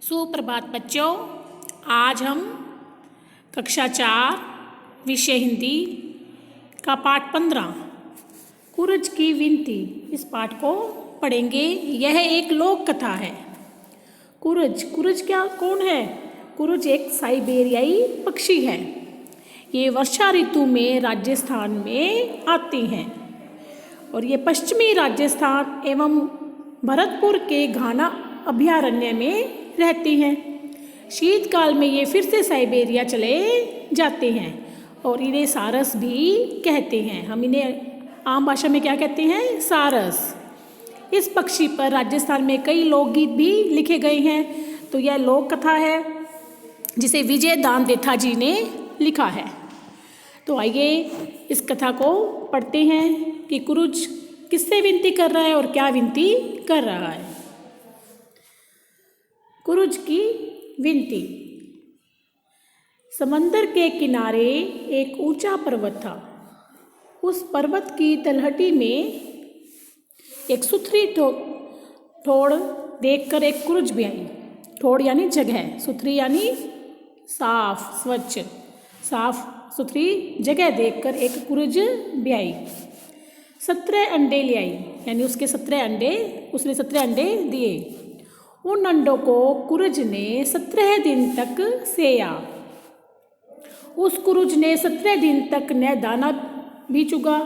सुप्रभात बच्चों। आज हम कक्षा 4 विषय हिंदी का पाठ 15 कुरज की विनती इस पाठ को पढ़ेंगे। यह एक लोक कथा है। कुरज क्या कौन है? कुरज एक साइबेरियाई पक्षी है। ये वर्षा ऋतु में राजस्थान में आते हैं और ये पश्चिमी राजस्थान एवं भरतपुर के घाना अभयारण्य में रहती हैं। शीतकाल में ये फिर से साइबेरिया चले जाते हैं और इन्हें सारस भी कहते हैं। हम इन्हें आम भाषा में क्या कहते हैं? सारस। इस पक्षी पर राजस्थान में कई लोकगीत भी लिखे गए हैं। तो यह लोक कथा है जिसे विजय दान देथा जी ने लिखा है। तो आइए इस कथा को पढ़ते हैं कि कुरज किससे विनती कर रहा है और क्या विनती कर रहा है। कुरज की विनती। समंदर के किनारे एक ऊंचा पर्वत था। उस पर्वत की तलहटी में एक सुथरी ठोड़ देखकर एक कुरज भी आई। ठोड़ यानी जगह, सुथरी यानी साफ, स्वच्छ, साफ सुथरी जगह देखकर एक कुरज भी आई। 17 अंडे ले आई, यानी उसके 17 अंडे, उसने 17 अंडे दिए। उन अंडों को कुरज ने 17 दिन तक सेया। उस कुरज ने 17 दिन तक न दाना भी चुगा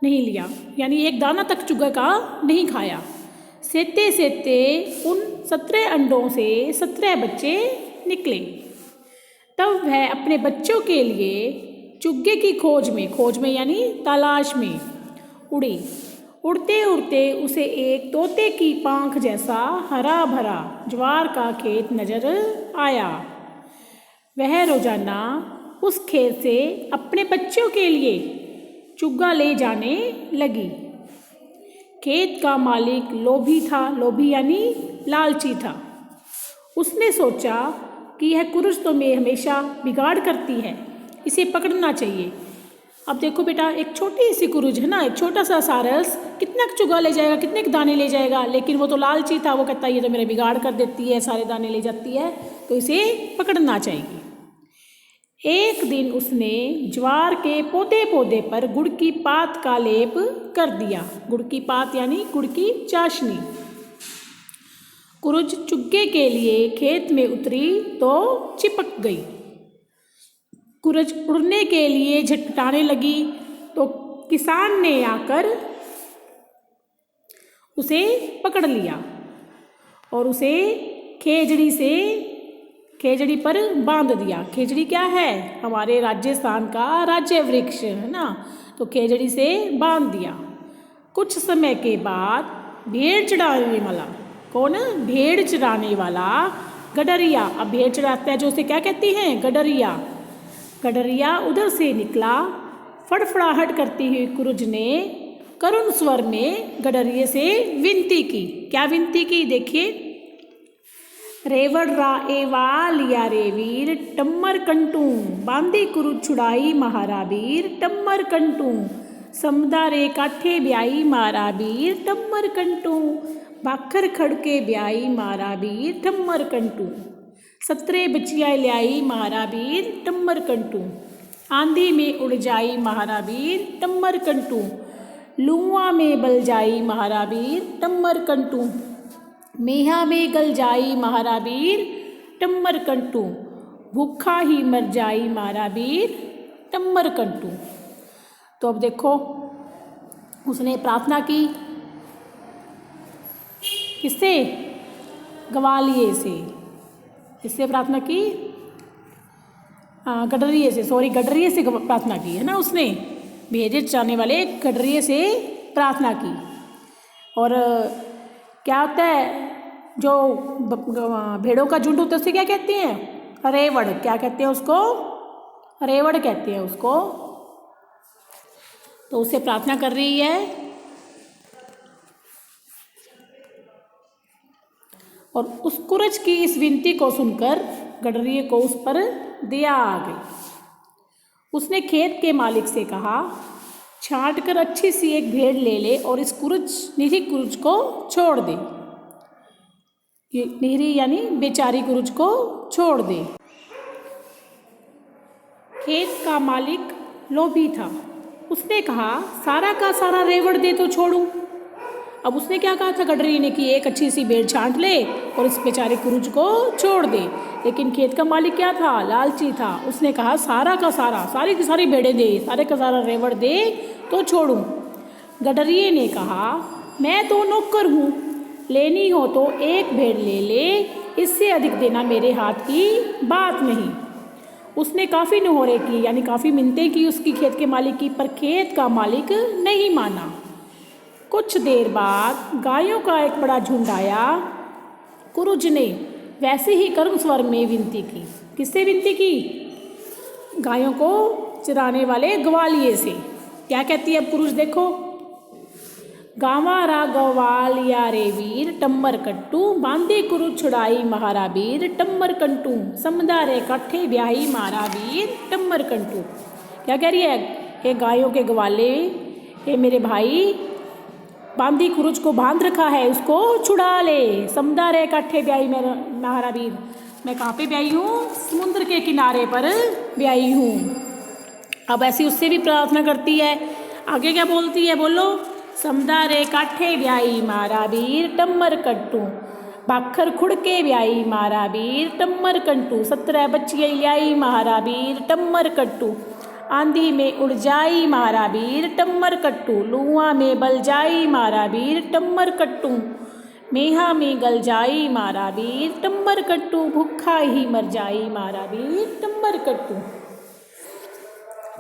नहीं लिया, यानी एक दाना तक चुगा का नहीं खाया। सेते सेते उन 17 अंडों से 17 बच्चे निकले। तब वह अपने बच्चों के लिए चुग्गे की खोज में यानी तलाश में उड़ी। उड़ते उड़ते उसे एक तोते की पांख जैसा हरा भरा ज्वार का खेत नजर आया। वह रोजाना उस खेत से अपने बच्चों के लिए चुग्गा ले जाने लगी। खेत का मालिक लोभी था, लोभी यानी लालची था। उसने सोचा कि यह कुरज तो मैं हमेशा बिगाड़ करती है, इसे पकड़ना चाहिए। अब देखो बेटा, एक छोटी सी कुरज है ना, एक छोटा सा सारस कितना चुगा ले जाएगा, कितने दाने ले जाएगा, लेकिन वो तो लालची था। वो कहता है ये तो मेरा बिगाड़ कर देती है, सारे दाने ले जाती है, तो इसे पकड़ना चाहिए। एक दिन उसने ज्वार के पौधे पर गुड़ की पात का लेप कर दिया। गुड़ की पात यानी गुड़ की चाशनी। कुरज चुग्गे के लिए खेत में उतरी तो चिपक गई। कुरज उड़ने के लिए झटपटाने लगी तो किसान ने आकर उसे पकड़ लिया और उसे खेजड़ी पर बांध दिया। खेजड़ी क्या है? हमारे राजस्थान का राज्य वृक्ष है ना, तो खेजड़ी से बांध दिया। कुछ समय के बाद भेड़ चराने वाला, कौन? भेड़ चराने वाला गडरिया। अब भेड़ चराता है जो उसे क्या कहती हैं? गडरिया। गडरिया उधर से निकला। फड़फड़ाहट करती हुई कुरज ने करुण स्वर में गडरिये से विनती की। क्या विनती की? देखिए, रेवड़ रा एवा लिया रे वीर टम्मर कंटू, बांदी कुरज छुड़ाई महारा वीर टम्मर कंटू, समदा रे काठे ब्याई मारा वीर टम्मर कंटू, बाखर खड़के ब्याई मारा वीर टम्मर कंटू, 17 बचिया ल्याई महारा वीर टम्मर कंटू, आंधी में उड़ जाई महारा वीर टम्मर कंटू, लुआ में बल जाई महारा वीर टम्मर कंटू, मेहा में गल जाई महारा वीर टम्मर कंटू, भूखा ही मर जाई महारा वीर टम्मर कंटू। तो अब देखो, उसने प्रार्थना की किससे? ग्वालिये से। किससे प्रार्थना की? गडरिये से, गडरिये से प्रार्थना की है ना उसने। भेड़े चराने वाले गडरिये से प्रार्थना की। और क्या होता है, जो भेड़ों का झुंड होता है उसे क्या कहते हैं? रेवड़। क्या कहते हैं उसको? रेवड़ कहते हैं उसको। तो उससे प्रार्थना कर रही है और उस कुरज की इस विनती को सुनकर गडरिये को उस पर दया आ गई। उसने खेत के मालिक से कहा, छांट कर अच्छी सी एक भेड़ ले ले और इस निरी कुरज को छोड़ दे। निहरी यानी बेचारी कुरुज को छोड़ दे। खेत का मालिक लोभी था। उसने कहा सारा का सारा रेवड़ दे तो छोड़ूं। अब उसने क्या कहा था गडरी ने कि एक अच्छी सी भेड़ छांट ले और इस बेचारे कुरुज को छोड़ दे। लेकिन खेत का मालिक क्या था, लालची था। उसने कहा सारा का सारा, सारी की सारी भेड़ें दे, सारे का सारा रेवड़ दे तो छोड़ूं। गडरिये ने कहा मैं तो नौकर हूँ, लेनी हो तो एक भेड़ ले ले, इससे अधिक देना मेरे हाथ की बात नहीं। उसने काफ़ी नहोरे की यानी काफ़ी मिन्नतें की उसकी खेत के मालिक की, पर खेत का मालिक नहीं माना। कुछ देर बाद गायों का एक बड़ा झुंड आया। कुरुज ने वैसे ही करुण स्वर में विनती की। किससे विनती की? गायों को चराने वाले ग्वालिये से। क्या कहती है अब कुरुज देखो, गावा गवालिया रे वीर टम्मर कट्टू, बांधे कुरुज छुड़ाई महारा वीर टम्मर कंटू, समदा रे काठे ब्याही मारा वीर टम्मर कंटू। क्या कह रही है? हे गायों के ग्वाले, हे मेरे भाई, बांधी कुरुज को बांध रखा है, उसको छुड़ा ले। समदा रे काठे ब्याही मेरा महारा वीर, मैं कहाँ पे ब्याही हूँ? समुद्र के किनारे पर ब्याही हूँ। अब ऐसी उससे भी प्रार्थना करती है। आगे क्या बोलती है बोलो, समदा रे काठे ब्याही मारा वीर टम्मर कट्टू, बाखर खुड़के ब्याही मारा वीर टम्मर कंटू, 17 बच्चियाँ ल्याई महारा वीर टम्मर कट्टू, आंधी में उड़ जाई महारा वीर टम्मर कट्टू, लुआ में बल जाई महारा वीर टम्मर कट्टू, मेहा में गल जाई महारा वीर टम्मर कट्टू, भूखा ही मर जाई महारा वीर टम्मर कट्टू।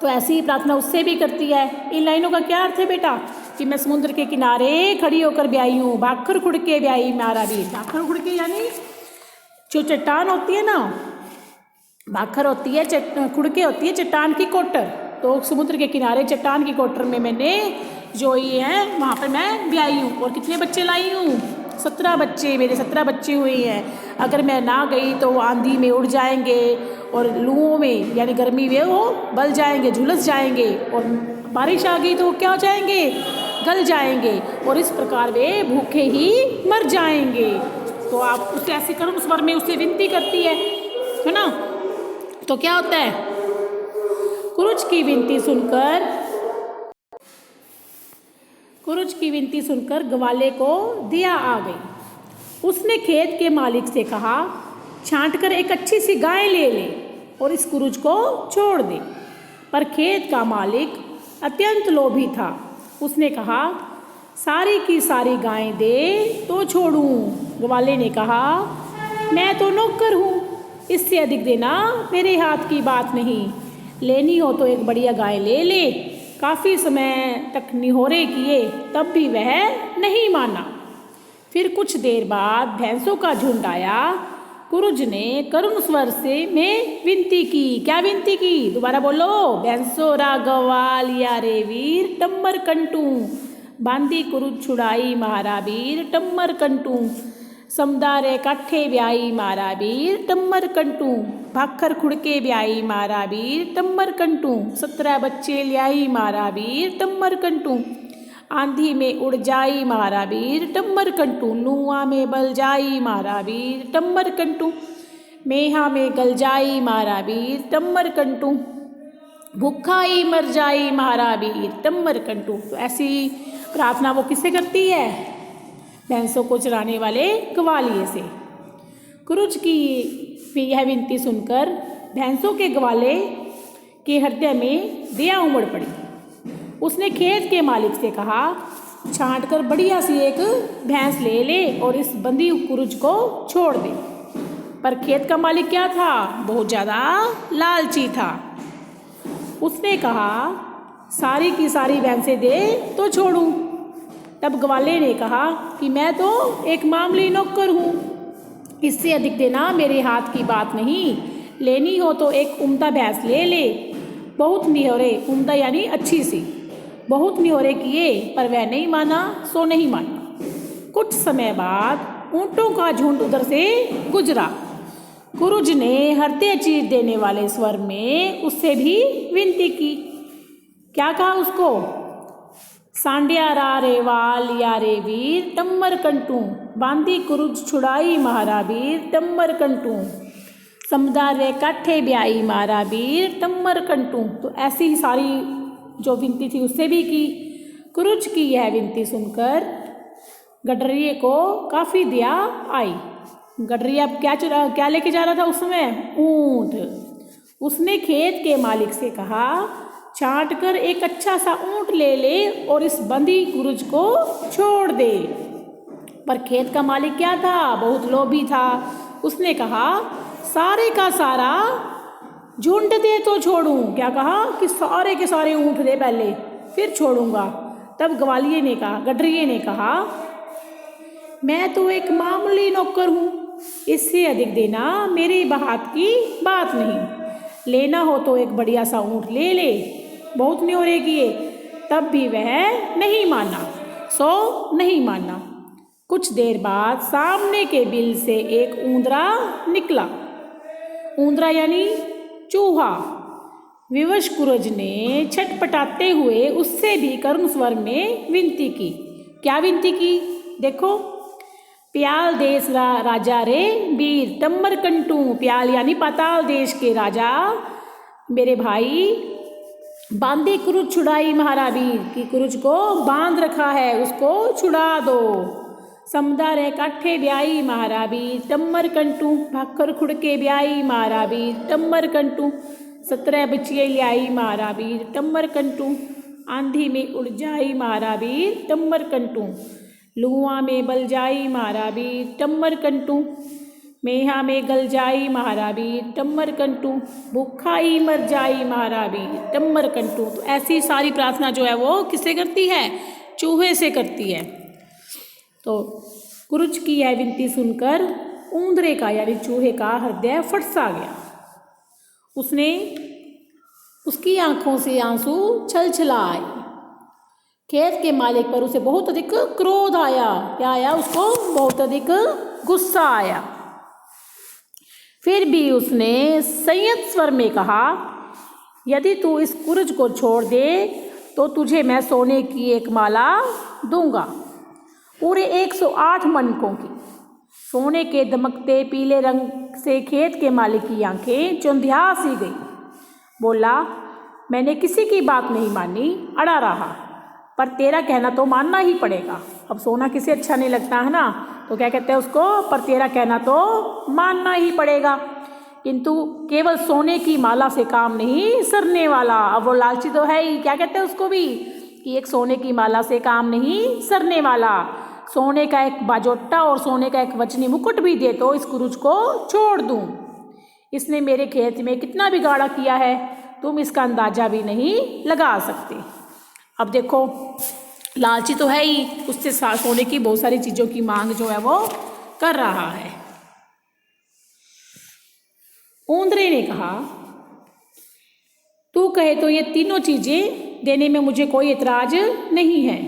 तो ऐसी ही प्रार्थना उससे भी करती है। इन लाइनों का क्या अर्थ है बेटा? कि मैं समुद्र के किनारे खड़ी होकर ब्याही हूँ, भाखर खुड़के ब्याही मारा वीर। भाखर खुड़के यानी जो चट्टान होती है ना, भाखर होती है, खुड़के होती है चट्टान की कोटर। तो समुद्र के किनारे चट्टान की कोटर में मैंने जो ये है वहाँ पर मैं ब्याही हूँ। और कितने बच्चे लाई हूँ? 17 बच्चे, मेरे 17 बच्चे हुए हैं। अगर मैं ना गई तो वो आंधी में उड़ जाएंगे और लुओं में यानी गर्मी में वो बल जाएंगे, झुलस जाएंगे, और बारिश आ गई तो वो क्या हो जाएंगे? गल जाएंगे, और इस प्रकार वे भूखे ही मर जाएंगे। तो आप उससे ऐसी करुण स्वर में उससे विनती करती है ना। तो क्या होता है? कुरुज की विनती सुनकर ग्वाले को दया आ गई। उसने खेत के मालिक से कहा छांट कर एक अच्छी सी गाय ले ले और इस कुरुज को छोड़ दे। पर खेत का मालिक अत्यंत लोभी था। उसने कहा सारी की सारी गायें दे तो छोड़ूं। ग्वाले ने कहा मैं तो नौकर हूँ, इससे अधिक देना मेरे हाथ की बात नहीं। लेनी हो तो एक बढ़िया गाय ले ले। काफ़ी समय तक निहोरे किए तब भी वह नहीं माना। फिर कुछ देर बाद भैंसों का झुंड आया। कुरुज ने करुण स्वर से में विनती की। क्या विनती की? दोबारा बोलो, भैंसो रा गवालिया रे वीर टम्मर कंटू, बांधी कुरुज छुड़ाई महारा वीर टम्मर कंटू, समदा रे काठे ब्याई मारा वीर टम्मर कंटू, भाखर खुड़के ब्याई मारा वीर टम्मर कंटू, 17 बच्चे ल्याई मारा वीर टम्मर कंटू, आंधी में उड़ जाई मारा वीर टम्मर कंटू, लुआ में बल जाई मारा वीर टम्मर कंटू, मेहा में गल जाई मारा वीर टम्मर कंटू, भूखा ही मर जाई मारा वीर टम्मर कंटू। तो ऐसी प्रार्थना वो किससे करती है? भैंसों को चराने वाले ग्वालिये से। कुरुज की यह विनती सुनकर भैंसों के ग्वाले के हृदय में दया उमड़ पड़ी। उसने खेत के मालिक से कहा छांट कर बढ़िया सी एक भैंस ले ले और इस बंधी कुरुज को छोड़ दे। पर खेत का मालिक क्या था? बहुत ज़्यादा लालची था। उसने कहा सारी की सारी भैंसें दे तो छोड़ूं। तब ग्वाले ने कहा कि मैं तो एक मामूली नौकर हूँ, इससे अधिक देना मेरे हाथ की बात नहीं। लेनी हो तो एक उम्दा भैंस ले ले। बहुत निहोरे, उम्दा यानी अच्छी सी, बहुत निहोरे किए पर वह नहीं माना, सो नहीं माना। कुछ समय बाद ऊँटों का झुंड उधर से गुजरा। कुरुज ने हृदय चीर देने वाले स्वर में उससे भी विनती की। क्या कहा उसको? सांडिया रा रे वाल यारे वीर टम्मर कंटू, बांधी कुरुज छुड़ाई महारा वीर टम्मर कंटू, समदार रे काठे ब्याई मारा वीर टम्मर कंटू। तो ऐसी ही सारी जो विनती थी उससे भी की। कुरुज की यह विनती सुनकर गडरिये को काफ़ी दया आई। गडरिया क्या लेके जा रहा था उस समय? ऊँट। उसने खेत के मालिक से कहा, छांट कर एक अच्छा सा ऊँट ले ले और इस बंधी कुरुज को छोड़ दे। पर खेत का मालिक क्या था? बहुत लोभी था। उसने कहा, सारे का सारा झुंड दे तो छोड़ूं। क्या कहा? कि सारे के सारे ऊँट दे पहले, फिर छोड़ूंगा। तब गवालिये ने कहा, गडरिये ने कहा, मैं तो एक मामूली नौकर हूँ, इससे अधिक देना मेरे बात की बात नहीं। लेना हो तो एक बढ़िया सा ऊँट ले ले। बहुत न्योरे किए, तब भी वह नहीं माना, सो नहीं माना। कुछ देर बाद सामने के बिल से एक ऊंदरा निकला। ऊंदरा यानी चूहा। विवश कुरुज ने छटपटाते हुए उससे भी करुण स्वर में विनती की। क्या विनती की? देखो, प्याल देश राजा रे वीर टम्मर कंटू। प्याल यानी पाताल देश के राजा मेरे भाई, बांधे कुरुज छुड़ाई महारा वीर, की कुरुज को बांध रखा है, उसको छुड़ा दो। समदा रे काठे ब्याई महारा वीर टम्मर कंटू, भाकर खुड़के ब्याई महारा वीर टम्मर कंटू, 17 बचिए ल्याई महारा वीर टम्मर कंटू, आंधी में उड़ जाई महारा वीर टम्मर कंटू, लुआ में बल जाई महारा वीर टम्मर कंटू, मेहा में गल जाई महारा वीर टम्मर कंटू, भूखा ही मर जाई महारा वीर टम्मर कंटू। तो ऐसी सारी प्रार्थना जो है वो किससे करती है? चूहे से करती है। तो कुरुज की यह विनती सुनकर ऊंदरे का यानी चूहे का हृदय फट सा गया। उसने उसकी आंखों से आंसू छलछलाए। खेत के मालिक पर उसे बहुत अधिक क्रोध आया। क्या आया? उसको बहुत अधिक गुस्सा आया। फिर भी उसने संयत स्वर में कहा, यदि तू इस कुरुज को छोड़ दे तो तुझे मैं सोने की एक माला दूंगा, पूरे 108 मनकों की। सोने के दमकते पीले रंग से खेत के मालिक की आंखें चौंधिया सी गई। बोला, मैंने किसी की बात नहीं मानी, अड़ा रहा, पर तेरा कहना तो मानना ही पड़ेगा। अब सोना किसे अच्छा नहीं लगता है ना, तो क्या कहते हैं उसको? पर तेरा कहना तो मानना ही पड़ेगा। किंतु केवल सोने की माला से काम नहीं सरने वाला। अब वो लालची तो है ही, क्या कहते हैं उसको भी, कि एक सोने की माला से काम नहीं सरने वाला। सोने का एक बाजोटा और सोने का एक वचनी मुकुट भी दे तो इस कुरुज को छोड़ दूं। इसने मेरे खेत में कितना बिगाड़ा किया है, तुम इसका अंदाजा भी नहीं लगा सकते। अब देखो, लालची तो है ही, उससे सोने की बहुत सारी चीज़ों की मांग जो है वो कर रहा है। ऊंदरे ने कहा, तू कहे तो ये तीनों चीज़ें देने में मुझे कोई एतराज नहीं है,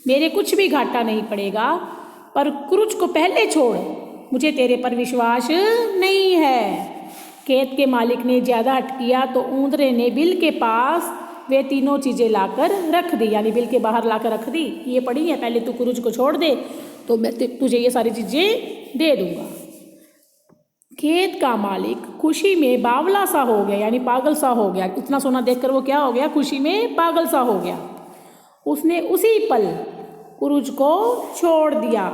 मेरे कुछ भी घाटा नहीं पड़ेगा, पर कुरुज को पहले छोड़, मुझे तेरे पर विश्वास नहीं है। खेत के मालिक ने ज़्यादा हट किया तो ऊंदरे ने बिल के पास वे तीनों चीज़ें लाकर रख दी, यानी बिल के बाहर लाकर रख दी। ये पड़ी है, पहले तू कुरुज को छोड़ दे तो मैं तुझे ये सारी चीज़ें दे दूंगा। खेत का मालिक खुशी में बावला सा हो गया, यानी पागल सा हो गया। इतना सोना देखकर वो क्या हो गया? खुशी में पागल सा हो गया। उसने उसी पल कुरुज को छोड़ दिया।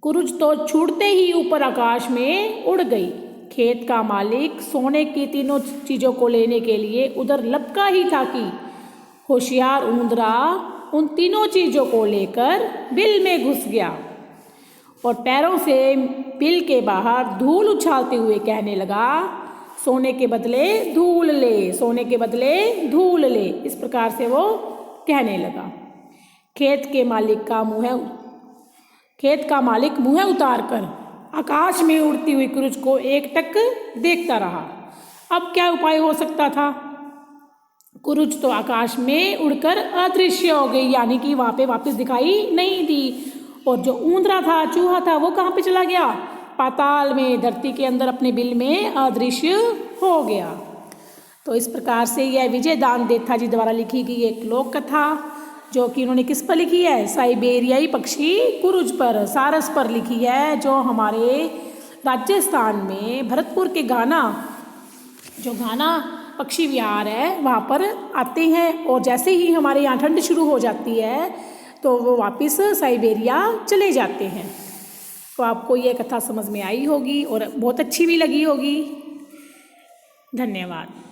कुरुज तो छूटते ही ऊपर आकाश में उड़ गई। खेत का मालिक सोने की तीनों चीज़ों को लेने के लिए उधर लपका ही था कि होशियार ऊंदरा उन तीनों चीज़ों को लेकर बिल में घुस गया और पैरों से बिल के बाहर धूल उछालते हुए कहने लगा, सोने के बदले धूल ले, सोने के बदले धूल ले। इस प्रकार से वो कहने लगा। खेत का मालिक मुँह उतार कर आकाश में उड़ती हुई कुरुज को एकटक देखता रहा। अब क्या उपाय हो सकता था? कुरुज तो आकाश में उड़कर अदृश्य हो गई, यानी कि वहाँ पे वापस दिखाई नहीं दी। और जो ऊंदरा था, चूहा था, वो कहाँ पे चला गया? पाताल में, धरती के अंदर अपने बिल में अदृश्य हो गया। तो इस प्रकार से यह विजय दान देथा जी द्वारा लिखी गई एक लोक कथा जो कि उन्होंने किस पर लिखी है, साइबेरियाई पक्षी कुरुज पर, सारस पर लिखी है, जो हमारे राजस्थान में भरतपुर के गाना, जो गाना पक्षी विहार है वहाँ पर आते हैं। और जैसे ही हमारे यहाँ ठंड शुरू हो जाती है तो वो वापस साइबेरिया चले जाते हैं। तो आपको ये कथा समझ में आई होगी और बहुत अच्छी भी लगी होगी। धन्यवाद।